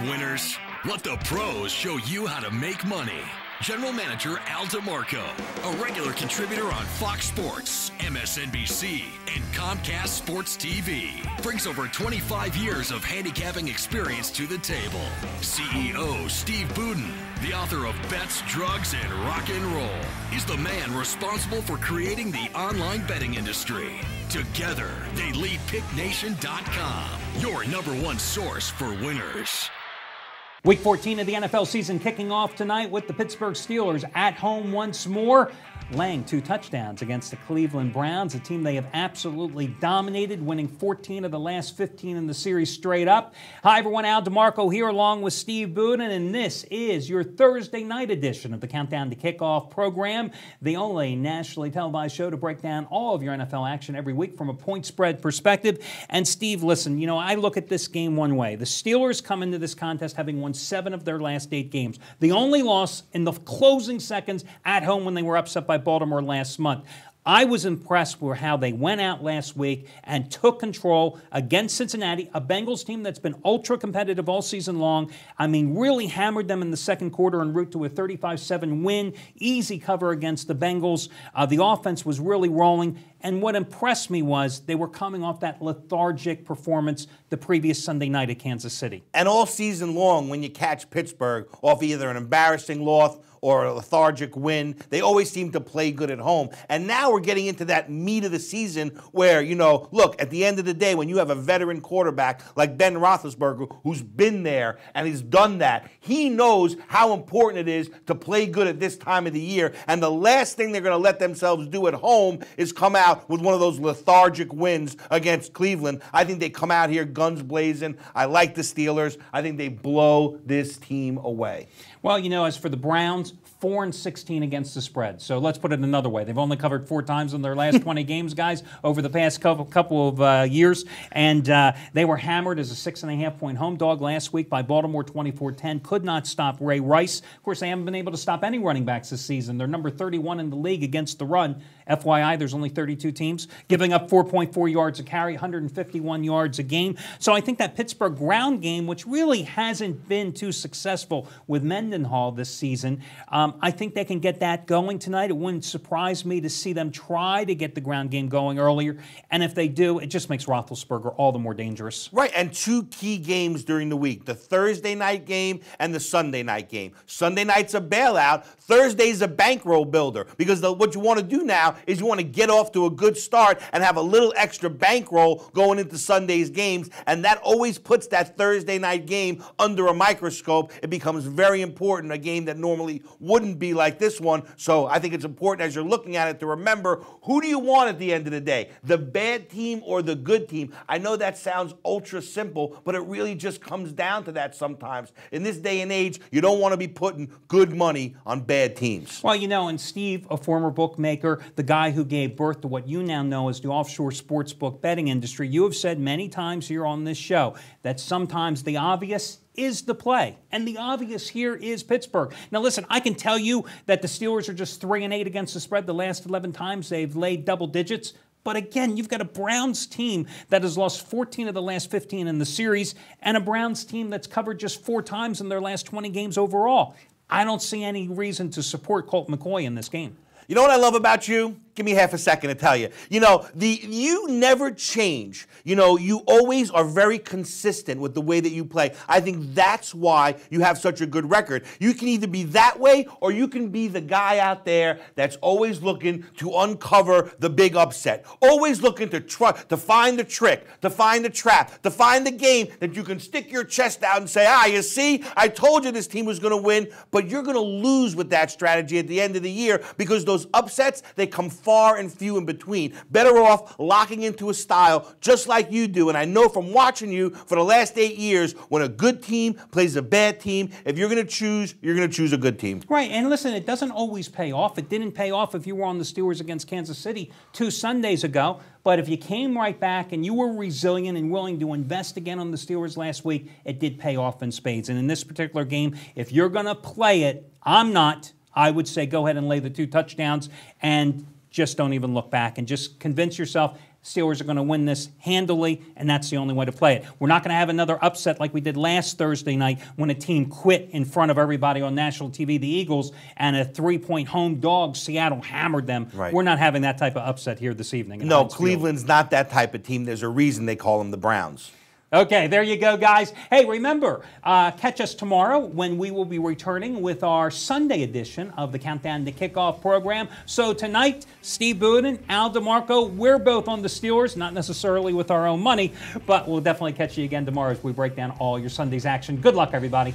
winners? Let the pros show you how to make money. General Manager Al DeMarco, a regular contributor on Fox Sports, MSNBC, and Comcast Sports TV, brings over 25 years of handicapping experience to the table. CEO Steve Budin, the author of Bets, Drugs, and Rock and Roll, is the man responsible for creating the online betting industry. Together, they lead PickNation.com, your #1 source for winners. Week 14 of the NFL season kicking off tonight with the Pittsburgh Steelers at home once more, laying 2 touchdowns against the Cleveland Browns, a team they have absolutely dominated, winning 14 of the last 15 in the series straight up. Hi everyone, Al DeMarco here along with Steve Budin, and this is your Thursday night edition of the Countdown to Kickoff program, the only nationally televised show to break down all of your NFL action every week from a point spread perspective. And Steve, listen, you know, I look at this game one way. The Steelers come into this contest having won 7 of their last 8 games. The only loss in the closing seconds at home when they were upset by Baltimore last month. I was impressed with how they went out last week and took control against Cincinnati, a Bengals team that's been ultra competitive all season long. I mean, really hammered them in the second quarter en route to a 35-7 win. Easy cover against the Bengals. The offense was really rolling. And what impressed me was they were coming off that lethargic performance the previous Sunday night at Kansas City. And all season long, when you catch Pittsburgh off either an embarrassing loss or a lethargic win, they always seem to play good at home. And now we're getting into that meat of the season where, you know, look, at the end of the day, when you have a veteran quarterback like Ben Roethlisberger, who's been there and he's done that, he knows how important it is to play good at this time of the year. And the last thing they're going to let themselves do at home is come out with one of those lethargic wins against Cleveland. I think they come out here guns blazing. I like the Steelers. I think they blow this team away. Well, you know, as for the Browns, 4-16 against the spread. So let's put it another way. They've only covered 4 times in their last 20 games, guys, over the past couple of years. And they were hammered as a 6.5-point home dog last week by Baltimore 24-10. Could not stop Ray Rice. Of course, they haven't been able to stop any running backs this season. They're number 31 in the league against the run. FYI, there's only 32 teams, giving up 4.4 yards a carry, 151 yards a game. So I think that Pittsburgh ground game, which really hasn't been too successful with Mendenhall this season, I think they can get that going tonight. It wouldn't surprise me to see them try to get the ground game going earlier. And if they do, it just makes Roethlisberger all the more dangerous. Right, and 2 key games during the week, the Thursday night game and the Sunday night game. Sunday night's a bailout. Thursday's a bankroll builder, because what you want to do now is you want to get off to a good start and have a little extra bankroll going into Sunday's games, and that always puts that Thursday night game under a microscope. It becomes very important, a game that normally wouldn't be like this one. So I think it's important as you're looking at it to remember, who do you want at the end of the day? The bad team or the good team? I know that sounds ultra simple, but it really just comes down to that sometimes. In this day and age, you don't want to be putting good money on bad teams. Well, you know, and Steve, a former bookmaker, the guy who gave birth to what you now know as the offshore sportsbook betting industry, you have said many times here on this show that sometimes the obvious is the play. And the obvious here is Pittsburgh. Now listen, I can tell you that the Steelers are just 3-8 against the spread the last 11 times they've laid double digits. But again, you've got a Browns team that has lost 14 of the last 15 in the series, and a Browns team that's covered just 4 times in their last 20 games overall. I don't see any reason to support Colt McCoy in this game. You know what I love about you? Give me half a second to tell you. You know, you never change. You know, you always are very consistent with the way that you play. I think that's why you have such a good record. You can either be that way or you can be the guy out there that's always looking to uncover the big upset. Always looking to find the trick, to find the trap, to find the game that you can stick your chest out and say, you see, I told you this team was going to win, but you're going to lose with that strategy at the end of the year, because those upsets, they come far and few in between. Better off locking into a style just like you do. And I know from watching you for the last 8 years, when a good team plays a bad team, if you're going to choose, you're going to choose a good team. Right, and listen, it doesn't always pay off. It didn't pay off if you were on the Steelers against Kansas City 2 Sundays ago. But if you came right back and you were resilient and willing to invest again on the Steelers last week, it did pay off in spades. And in this particular game, if you're going to play it, I'm not. I would say go ahead and lay the 2 touchdowns and just don't even look back and just convince yourself Steelers are going to win this handily, and that's the only way to play it. We're not going to have another upset like we did last Thursday night when a team quit in front of everybody on national TV, the Eagles, and a 3-point home dog, Seattle, hammered them. Right. We're not having that type of upset here this evening. No, Cleveland's not that type of team. There's a reason they call them the Browns. Okay, there you go, guys. Hey, remember, catch us tomorrow when we will be returning with our Sunday edition of the Countdown to Kickoff program. So tonight, Steve Budin, Al DeMarco, we're both on the Steelers, not necessarily with our own money, but we'll definitely catch you again tomorrow as we break down all your Sunday's action. Good luck, everybody.